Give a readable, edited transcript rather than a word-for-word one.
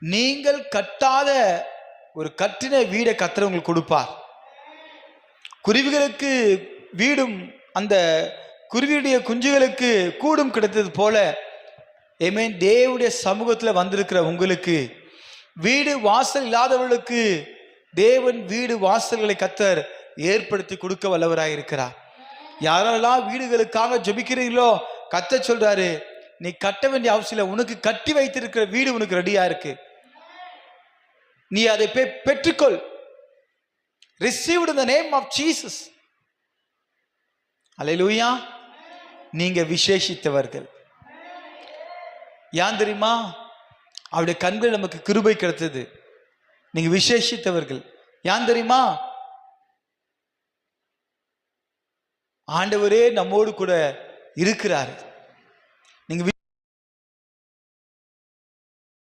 நீங்கள் கட்டாத ஒரு கட்டின வீடை கர்த்தர் உங்களுக்கு கொடுப்பார். குருவிகளுக்கு வீடும் அந்த குருவியுடைய குஞ்சுகளுக்கு கூடும் கிடைத்தது போல ஆமென், தேவனுடைய சமூகத்தில் வந்திருக்கிற உங்களுக்கு வீடு வாசல் இல்லாதவர்களுக்கு தேவன் வீடு வாசல்களை கர்த்தர் ஏற்படுத்தி கொடுக்க வல்லவராயிருக்கிறார். யாரெல்லாம் வீடுகளுக்காக ஜெபிக்கிறீங்களோ கர்த்தர் சொல்றாரு, நீ கட்ட வேண்டிய அவசியம் இல்லை, உனக்கு கட்டி வைத்திருக்கிற வீடு உனக்கு ரெடியா இருக்கு, நீ அதை பெற்றுக்கொள். Received in the name of Jesus. அல்லேலூயா. நீங்க விசேஷித்தவர்கள். ஏன் தெரியுமா? அவருடைய கண்கள் நமக்கு கிருபை கிடைத்தது. நீங்க விசேஷித்தவர்கள். ஏன் தெரியுமா? ஆண்டவரே நம்மோடு கூட இருக்கிறார்.